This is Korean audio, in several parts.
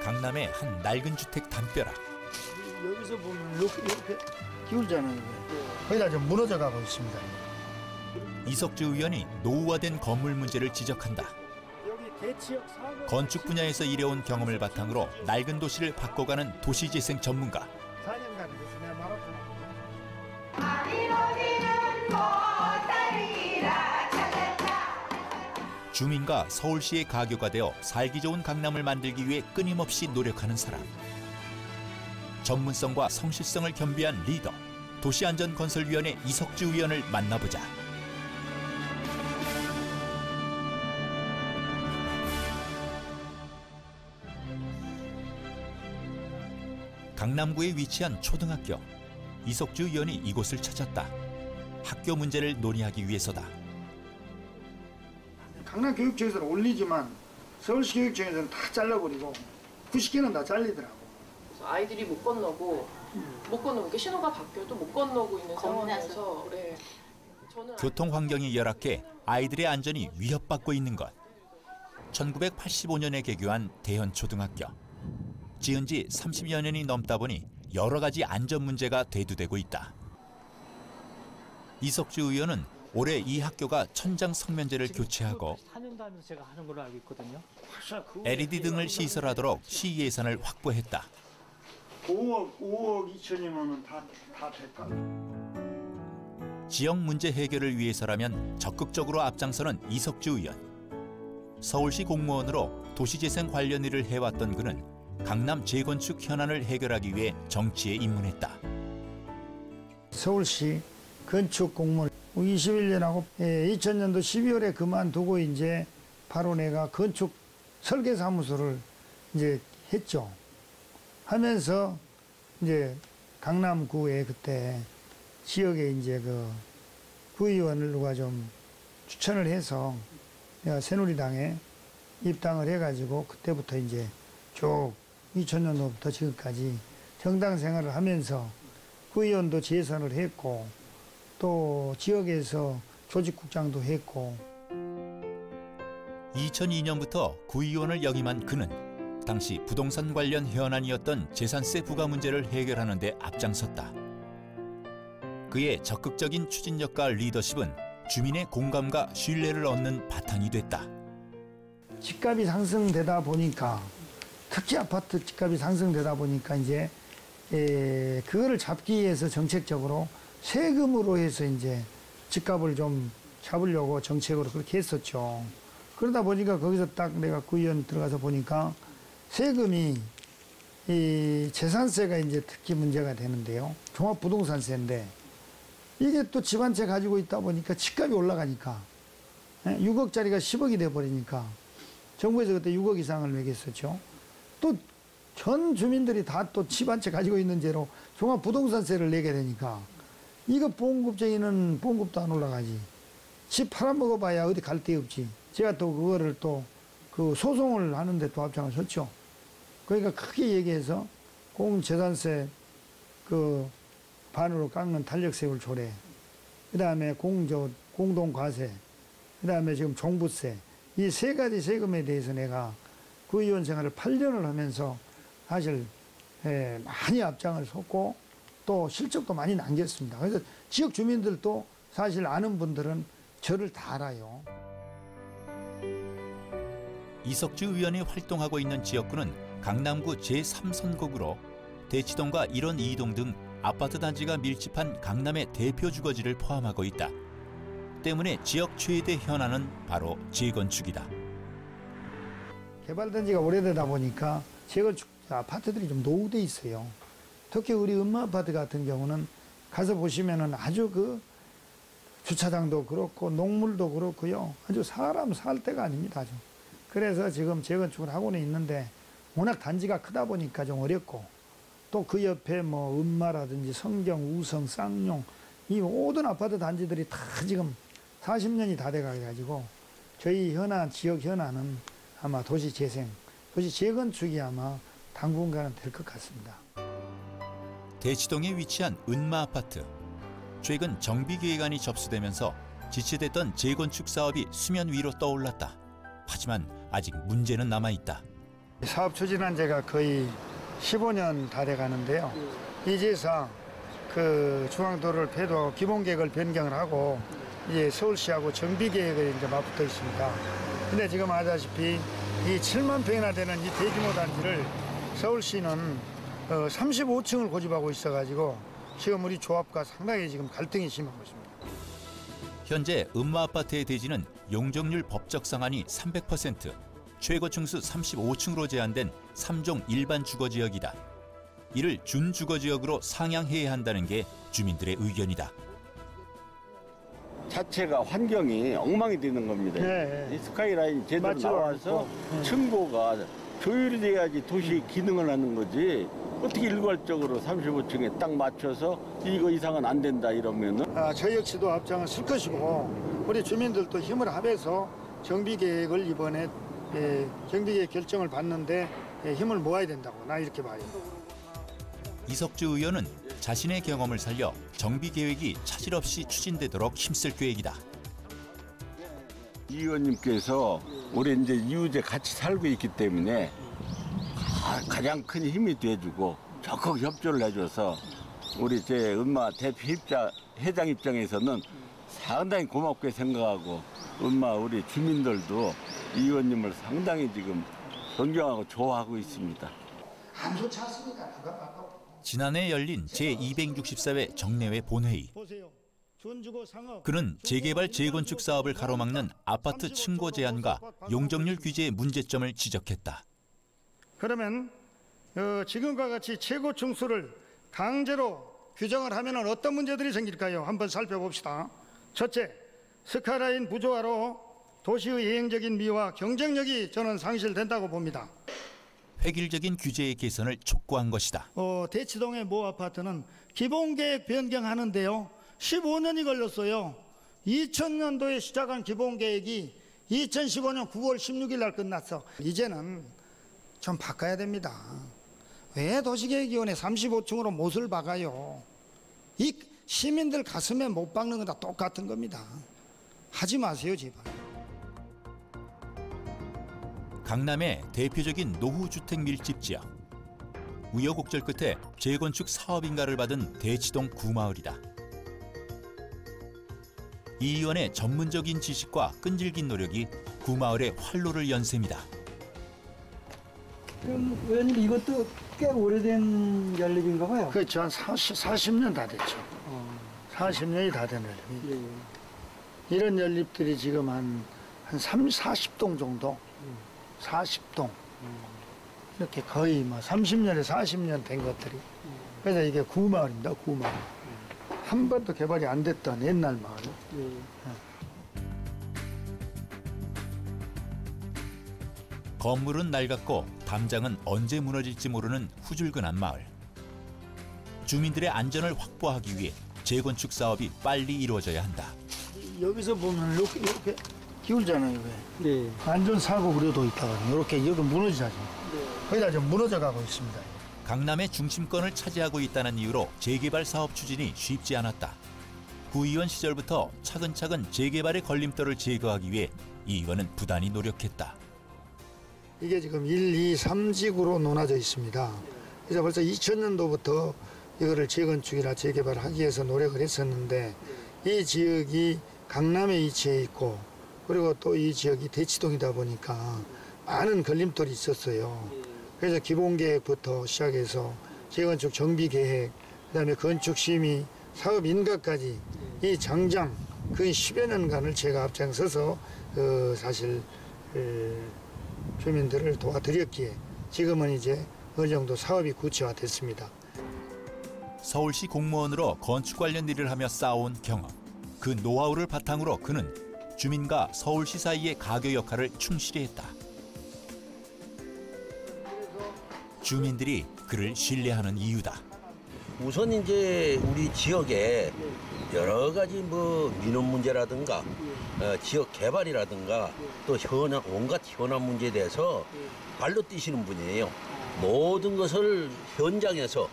강남의 한 낡은 주택 담벼락. 여기서 보면 이렇게 기울잖아요. 거의 다 좀 무너져 가고 있습니다. 이석주 의원이 노후화된 건물 문제를 지적한다. 건축 분야에서 일해온 경험을 바탕으로 낡은 도시를 바꿔가는 도시재생 전문가. 4년간 그래서 내가 말았구나. 주민과 서울시의 가교가 되어 살기 좋은 강남을 만들기 위해 끊임없이 노력하는 사람. 전문성과 성실성을 겸비한 리더, 도시안전건설위원회 이석주 의원을 만나보자. 강남구에 위치한 초등학교. 이석주 의원이 이곳을 찾았다. 학교 문제를 논의하기 위해서다. 강남 교육청에서는 올리지만 서울시 교육청에서는 다 잘라버리고 90개는 다 잘리더라고. 아이들이 못 건너고 이렇게 신호가 바뀌어도 못 건너고 있는 상황에서 네. 교통 환경이 열악해 아이들의 안전이 위협받고 있는 것. 1985년에 개교한 대현초등학교. 지은 지 30여 년이 넘다 보니 여러 가지 안전 문제가 대두되고 있다. 이석주 의원은 올해 이 학교가 천장 성면제를 교체하고 LED 등을 시설하도록 시 예산을 확보했다. 5억 2천이면 다 됐다. 지역 문제 해결을 위해서라면 적극적으로 앞장서는 이석주 의원. 서울시 공무원으로 도시재생 관련 일을 해왔던 그는 강남 재건축 현안을 해결하기 위해 정치에 입문했다. 서울시 건축 공무원 21년하고 2000년도 12월에 그만두고 이제 바로 내가 건축 설계사무소를 이제 했죠. 하면서 이제 강남구에 그때 지역에 이제 그 구의원을 누가 좀 추천을 해서 내가 새누리당에 입당을 해가지고 그때부터 이제 쭉 2000년도부터 지금까지 정당 생활을 하면서 구의원도 재선을 했고 또 지역에서 조직국장도 했고 2002년부터 구의원을 역임한 그는 당시 부동산 관련 현안이었던 재산세 부과 문제를 해결하는 데 앞장섰다. 그의 적극적인 추진력과 리더십은 주민의 공감과 신뢰를 얻는 바탕이 됐다. 집값이 상승되다 보니까 특히 아파트 집값이 상승되다 보니까 이제 그거를 잡기 위해서 정책적으로 세금으로 해서 이제 집값을 좀 잡으려고 정책으로 그렇게 했었죠. 그러다 보니까 거기서 딱 내가 구의원 들어가서 보니까 세금이 이 재산세가 이제 특히 문제가 되는데요. 종합부동산세인데 이게 또 집 한 채 가지고 있다 보니까 집값이 올라가니까 6억짜리가 10억이 돼버리니까 정부에서 그때 6억 이상을 매겼었죠. 또 전 주민들이 다 또 집 한 채 가지고 있는 죄로 종합부동산세를 내게 되니까 이거 보험급쟁이는 보험급도 안 올라가지. 집 팔아먹어봐야 어디 갈 데 없지. 제가 또 그거를 또 그 소송을 하는데 또 앞장을 섰죠. 그러니까 크게 얘기해서 공재산세 그 반으로 깎는 탄력세율 조례, 그 다음에 공동과세, 그 다음에 지금 종부세, 이 세 가지 세금에 대해서 내가 구의원 생활을 8년을 하면서 사실 많이 앞장을 섰고 또 실적도 많이 남겼습니다. 그래서 지역 주민들도 사실 아는 분들은 저를 다 알아요. 이석주 의원이 활동하고 있는 지역구는 강남구 제3선곡으로 대치동과 1원 2동 등 아파트 단지가 밀집한 강남의 대표 주거지를 포함하고 있다. 때문에 지역 최대 현안은 바로 재건축이다. 개발된 지가 오래되다 보니까 재건축 아파트들이 좀 노후돼 있어요. 특히 우리 음마아파트 같은 경우는 가서 보시면은 아주 그 주차장도 그렇고 농물도 그렇고요. 아주 사람 살 데가 아닙니다. 아주. 그래서 지금 재건축을 하고는 있는데 워낙 단지가 크다 보니까 좀 어렵고 또 그 옆에 뭐 음마라든지 성경, 우성, 쌍용 이 모든 아파트 단지들이 다 지금 40년이 다 돼가지고 저희 현안, 지역 현안은 아마 도시 재생, 도시 재건축이 아마 당분간은 될 것 같습니다. 대치동에 위치한 은마아파트. 최근 정비계획안이 접수되면서 지체됐던 재건축 사업이 수면 위로 떠올랐다. 하지만 아직 문제는 남아있다. 사업 추진한 지가 거의 15년 다 돼 가는데요. 이제서 그 중앙도로를 폐도 기본 계획을 변경을 하고 이제 서울시하고 정비 계획을 이제 맞붙어 있습니다. 근데 지금 아시다시피 이 7만 평이나 되는 이 대규모 단지를 서울시는 35층을 고집하고 있어가지고 지금 우리 조합과 상당히 지금 갈등이 심하고 있습니다. 현재 음마아파트의 대지는 용적률 법적 상한이 300%, 최고 층수 35층으로 제한된 3종 일반 주거지역이다. 이를 준주거지역으로 상향해야 한다는 게 주민들의 의견이다. 자체가 환경이 엉망이 되는 겁니다. 네. 이 스카이라인 제대로 나와서 네. 층고가 조율이 돼야지 도시 기능을 하는 거지. 어떻게 일괄적으로 35층에 딱 맞춰서 이거 이상은 안 된다 이러면은. 저희 역시도 앞장을 쓸 것이고 우리 주민들도 힘을 합해서 정비 계획을 이번에 정비 계획 결정을 받는데 힘을 모아야 된다고 나 이렇게 봐요. 이석주 의원은 자신의 경험을 살려 정비 계획이 차질 없이 추진되도록 힘쓸 계획이다. 이 의원님께서 올해 이제 이웃에 같이 살고 있기 때문에 가장 큰 힘이 돼주고 적극 협조를 해줘서 우리 제 음마 대표 회장 입장에서는 상당히 고맙게 생각하고 음마 우리 주민들도 이 의원님을 상당히 지금 존경하고 좋아하고 있습니다. 안 좋지 않습니까? 누가 봐도. 지난해 열린 제264회 정례회 본회의. 그는 재개발 재건축 사업을 가로막는 아파트 층고 제한과 용적률 규제의 문제점을 지적했다. 그러면 지금과 같이 최고 층수를 강제로 규정을 하면 어떤 문제들이 생길까요? 한번 살펴봅시다. 첫째, 스카이라인 부조화로 도시의 여행적인 미와 경쟁력이 저는 상실된다고 봅니다. 획일적인 규제의 개선을 촉구한 것이다. 대치동의 모 아파트는 기본계획 변경하는데요. 15년이 걸렸어요. 2000년도에 시작한 기본계획이 2015년 9월 16일 날 끝났어. 이제는 좀 바꿔야 됩니다. 왜 도시계획위원회 35층으로 못을 박아요? 이 시민들 가슴에 못 박는 건 다 똑같은 겁니다. 하지 마세요, 제발. 강남의 대표적인 노후주택 밀집 지역. 우여곡절 끝에 재건축 사업인가를 받은 대치동 구마을이다. 이 의원의 전문적인 지식과 끈질긴 노력이 구마을의 활로를 연 셈이다. 그럼 의원님 이것도 꽤 오래된 연립인가 봐요. 그렇죠. 한 40년 다 됐죠. 40년이 다 된 연립이. 예. 이런 연립들이 지금 한 40동 정도? 40동. 이렇게 거의 뭐 30년에 40년 된 것들이. 그래서 이게 구마을입니다, 구마을. 한 번도 개발이 안 됐던 옛날 마을. 예. 건물은 낡았고 담장은 언제 무너질지 모르는 후줄근한 마을. 주민들의 안전을 확보하기 위해 재건축 사업이 빨리 이루어져야 한다. 여기서 보면 이렇게 기울잖아요. 왜? 네. 안전사고 우려도 있다가 이렇게 여기 무너지잖아요. 네. 거기다 좀 무너져가고 있습니다. 강남의 중심권을 차지하고 있다는 이유로 재개발 사업 추진이 쉽지 않았다. 구의원 시절부터 차근차근 재개발의 걸림돌을 제거하기 위해 이 의원은 부단히 노력했다. 이게 지금 1, 2, 3지구로 나눠져 있습니다. 그래서 벌써 2000년도부터 이거를 재건축이나 재개발을 하기 위해서 노력을 했었는데 이 지역이 강남에 위치해 있고 그리고 또 이 지역이 대치동이다 보니까 많은 걸림돌이 있었어요. 그래서 기본계획부터 시작해서 재건축 정비계획, 그다음에 건축심의, 사업인가까지 이 장장 거의 10여 년간을 제가 앞장서서 사실 주민들을 도와드렸기에 지금은 이제 어느 정도 사업이 구체화됐습니다. 서울시 공무원으로 건축 관련 일을 하며 쌓아온 경험. 그 노하우를 바탕으로 그는 주민과 서울시 사이의 가교 역할을 충실히 했다. 주민들이 그를 신뢰하는 이유다. 우선 이제 우리 지역에 여러 가지 뭐 민원 문제라든가 지역 개발이라든가 또 온갖 현안 문제에 대해서 발로 뛰시는 분이에요. 모든 것을 현장에서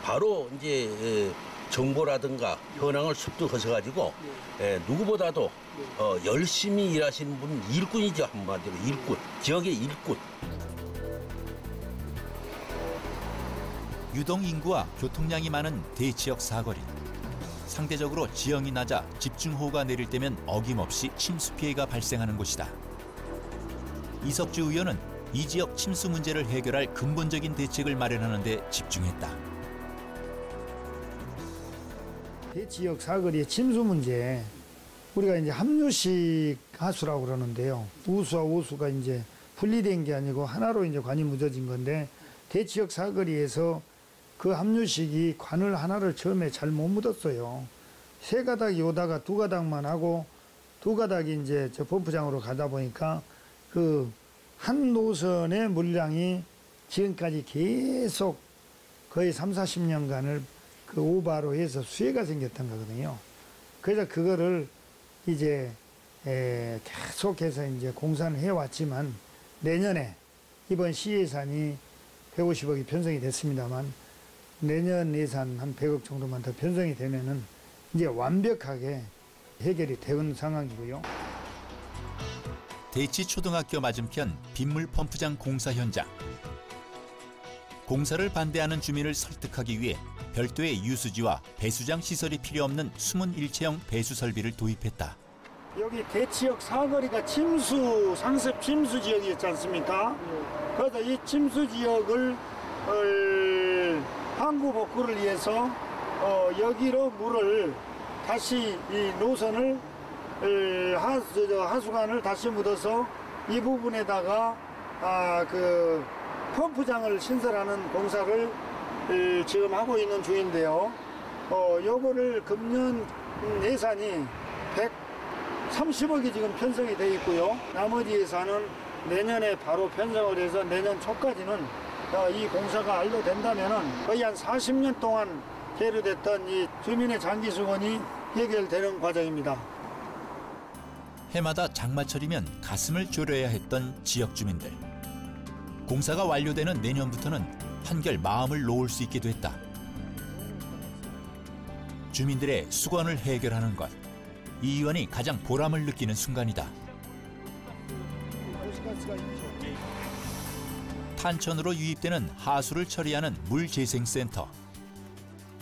바로 이제 정보라든가 현황을 습득하셔가지고 누구보다도 열심히 일하시는 분은 일꾼이죠. 한마디로 일꾼, 지역의 일꾼. 유동 인구와 교통량이 많은 대지역 사거리. 상대적으로 지형이 낮아 집중호우가 내릴 때면 어김없이 침수 피해가 발생하는 곳이다. 이석주 의원은 이 지역 침수 문제를 해결할 근본적인 대책을 마련하는 데 집중했다. 대지역 사거리의 침수 문제, 우리가 이제 함유식 하수라고 그러는데요. 우수와 오수가 이제 분리된 게 아니고 하나로 이제 관이 묻어진 건데, 대지역 사거리에서 그 함유식이 관을 하나를 처음에 잘 못 묻었어요. 세 가닥이 오다가 두 가닥만 하고, 두 가닥이 이제 저 범프장으로 가다 보니까 그 한 노선의 물량이 지금까지 계속 거의 30-40년간을 그 오바로 해서 수해가 생겼던 거거든요. 그래서 그거를 이제 계속해서 이제 공사를 해왔지만, 내년에 이번 시 예산이 150억이 편성이 됐습니다만, 내년 예산 한 100억 정도만 더 편성이 되면은 이제 완벽하게 해결이 되는 상황이고요. 대치초등학교 맞은편 빗물 펌프장 공사 현장. 공사를 반대하는 주민을 설득하기 위해 별도의 유수지와 배수장 시설이 필요 없는 숨은 일체형 배수 설비를 도입했다. 여기 대지역 사거리가 침수, 상습 침수 지역이었지 않습니까? 그래서 이 침수 지역을 항구 복구를 위해서 여기로 물을 다시 이 노선을 하수관을 다시 묻어서 이 부분에다가 그 펌프장을 신설하는 공사를 지금 하고 있는 중인데요. 요거를 금년 예산이 130억이 지금 편성이 돼 있고요. 나머지 예산은 내년에 바로 편성을 해서 내년 초까지는 이 공사가 완료된다면은 거의 한 40년 동안 계류됐던 이 주민의 장기 수건이 해결되는 과정입니다. 해마다 장마철이면 가슴을 졸여야 했던 지역 주민들. 공사가 완료되는 내년부터는 한결 마음을 놓을 수 있게 됐다. 주민들의 수건을 해결하는 것. 이 의원이 가장 보람을 느끼는 순간이다. 탄천으로 유입되는 하수를 처리하는 물재생센터.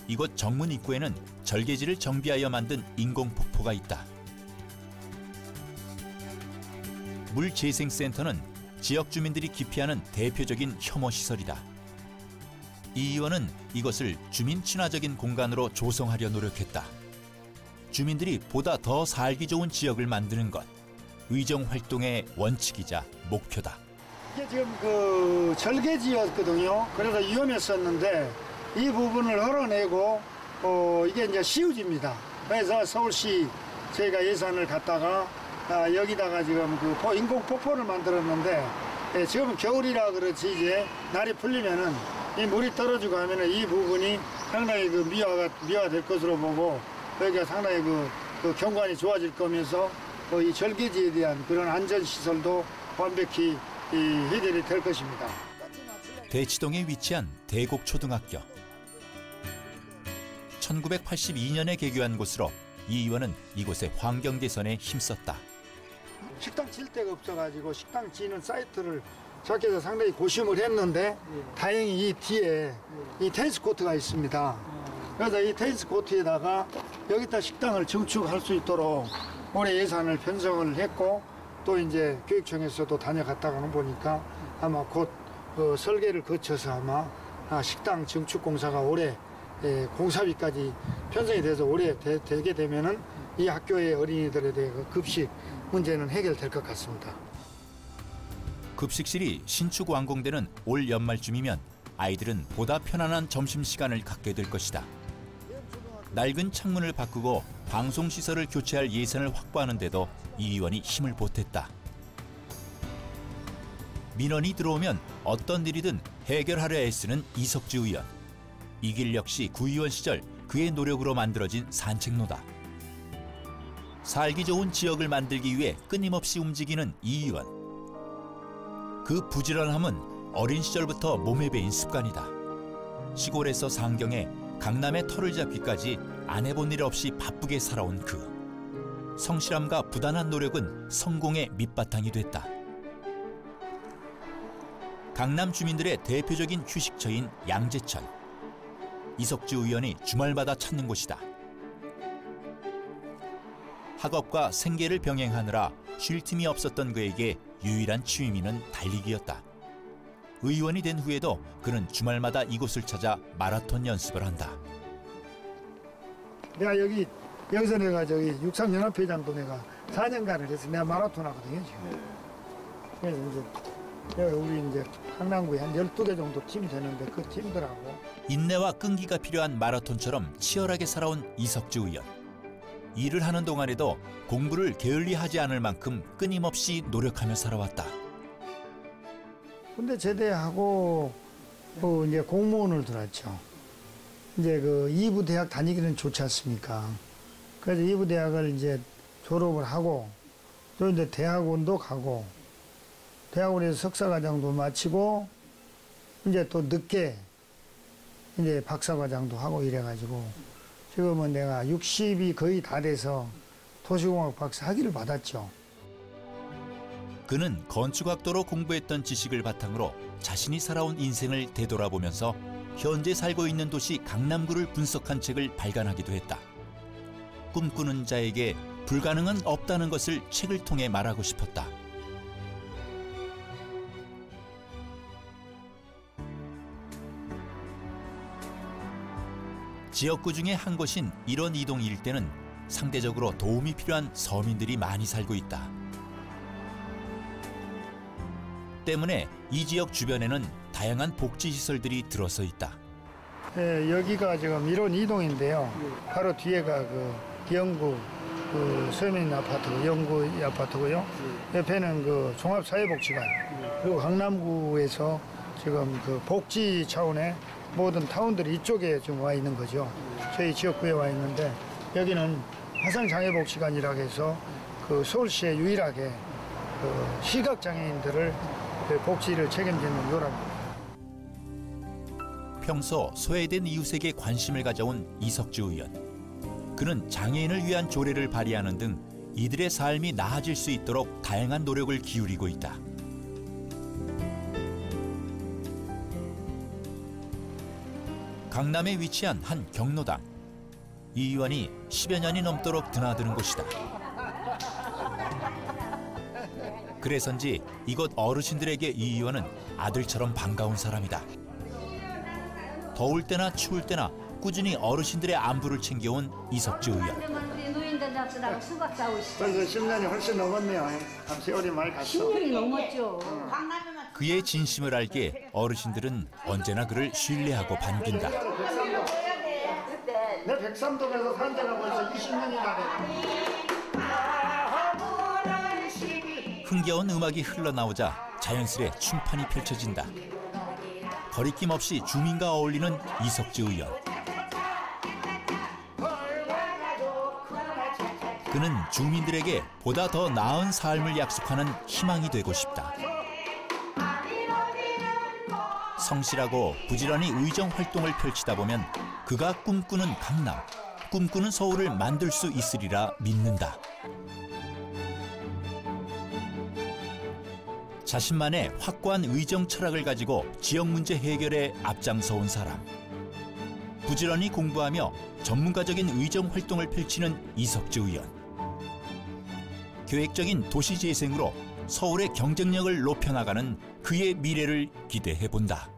이곳 정문 입구에는 절개지를 정비하여 만든 인공폭포가 있다. 물재생센터는 지역 주민들이 기피하는 대표적인 혐오시설이다. 이 의원은 이것을 주민 친화적인 공간으로 조성하려 노력했다. 주민들이 보다 더 살기 좋은 지역을 만드는 것, 의정 활동의 원칙이자 목표다. 이게 지금 그 절개지였거든요. 그래서 위험했었는데 이 부분을 헐어내고 이게 이제 시우지입니다. 그래서 서울시 저희가 예산을 갖다가 여기다가 지금 그 인공 폭포를 만들었는데, 지금 겨울이라 그렇지 이제 날이 풀리면은 이 물이 떨어지고 하면은 이 부분이 상당히 그 미화될 것으로 보고, 여기가 상당히 그 경관이 좋아질 거면서 이 절개지에 대한 그런 안전 시설도 완벽히 해결이 될 것입니다. 대치동에 위치한 대곡초등학교. 1982년에 개교한 곳으로 이 의원은 이곳의 환경 개선에 힘썼다. 식당 칠 데가 없어가지고 식당 지는 사이트를 저께서 상당히 고심을 했는데, 다행히 이 뒤에 이 테니스 코트가 있습니다. 그래서 이 테니스 코트에다가 여기다 식당을 증축할 수 있도록 올해 예산을 편성을 했고, 또 이제 교육청에서도 다녀갔다가는 보니까 아마 곧 설계를 거쳐서 아마 식당 증축 공사가 올해 공사비까지 편성이 돼서 올해 되게 되면은 이 학교의 어린이들에 대한 급식 문제는 해결될 것 같습니다. 급식실이 신축 완공되는 올 연말쯤이면 아이들은 보다 편안한 점심시간을 갖게 될 것이다. 낡은 창문을 바꾸고 방송시설을 교체할 예산을 확보하는 데도 이 의원이 힘을 보탰다. 민원이 들어오면 어떤 일이든 해결하려 애쓰는 이석주 의원. 이 길 역시 구의원 시절 그의 노력으로 만들어진 산책로다. 살기 좋은 지역을 만들기 위해 끊임없이 움직이는 이 의원. 그 부지런함은 어린 시절부터 몸에 배인 습관이다. 시골에서 상경해 강남의 터를 잡기까지 안 해본 일 없이 바쁘게 살아온 그. 성실함과 부단한 노력은 성공의 밑바탕이 됐다. 강남 주민들의 대표적인 휴식처인 양재천. 이석주 의원이 주말마다 찾는 곳이다. 학업과 생계를 병행하느라 쉴 틈이 없었던 그에게 유일한 취미는 달리기였다. 의원이 된 후에도 그는 주말마다 이곳을 찾아 마라톤 연습을 한다. 내가 여기서 내가 저기 육상연합회장도 내가 4년간을 해서 내가 마라톤 하거든요, 지금. 그래서 이제 내가 우리 이제 강남구에 한 12개 정도 팀 되는데 그 팀들하고 인내와 끈기가 필요한 마라톤처럼 치열하게 살아온 이석주 의원. 일을 하는 동안에도 공부를 게을리하지 않을 만큼 끊임없이 노력하며 살아왔다. 군대 제대하고 이제 공무원을 들어왔죠. 이제 그 2부 대학 다니기는 좋지 않습니까? 그래서 2부 대학을 이제 졸업을 하고 또 이제 대학원도 가고 대학원에서 석사과정도 마치고 이제 또 늦게 이제 박사과정도 하고 이래가지고 지금은 내가 60이 거의 다 돼서 도시공학 박사 학위를 받았죠. 그는 건축학도로 공부했던 지식을 바탕으로 자신이 살아온 인생을 되돌아보면서 현재 살고 있는 도시 강남구를 분석한 책을 발간하기도 했다. 꿈꾸는 자에게 불가능은 없다는 것을 책을 통해 말하고 싶었다. 지역구 중에 한 곳인 일원 이동 일대는 상대적으로 도움이 필요한 서민들이 많이 살고 있다. 때문에 이 지역 주변에는 다양한 복지시설들이 들어서 있다. 네, 여기가 지금 일원 이동인데요. 바로 뒤에가 그 영구 그 서민 아파트, 영구 아파트고요. 옆에는 그 종합사회복지관. 그리고 강남구에서 지금 그 복지 차원의 모든 타운들이 이쪽에 좀 와 있는 거죠. 저희 지역구에 와 있는데 여기는 화상장애복지관이라고 해서 그 서울시에 유일하게 그 시각장애인들을 복지를 책임지는 요랍니다. 평소 소외된 이웃에게 관심을 가져온 이석주 의원. 그는 장애인을 위한 조례를 발의하는 등 이들의 삶이 나아질 수 있도록 다양한 노력을 기울이고 있다. 강남에 위치한 한 경로당. 이 의원이 10여 년이 넘도록 드나드는 곳이다. 그래서인지 이곳 어르신들에게 이 의원은 아들처럼 반가운 사람이다. 더울 때나 추울 때나 꾸준히 어르신들의 안부를 챙겨온 이석주 의원. 우리 노인들 잡수다가 수박 싸우시죠. 벌써 10년이 훨씬 넘었네요. 세월이 많이 갔어. 10년이 넘었죠. 그의 진심을 알기에 어르신들은 언제나 그를 신뢰하고 반긴다. 내 백삼동에서 산 지가 벌써 20년이나 돼. 흥겨운 음악이 흘러나오자 자연스레 춤판이 펼쳐진다. 거리낌 없이 주민과 어울리는 이석주 의원. 그는 주민들에게 보다 더 나은 삶을 약속하는 희망이 되고 싶다. 성실하고 부지런히 의정 활동을 펼치다 보면 그가 꿈꾸는 강남, 꿈꾸는 서울을 만들 수 있으리라 믿는다. 자신만의 확고한 의정 철학을 가지고 지역 문제 해결에 앞장서온 사람. 부지런히 공부하며 전문가적인 의정 활동을 펼치는 이석주 의원. 계획적인 도시 재생으로 서울의 경쟁력을 높여나가는 그의 미래를 기대해본다.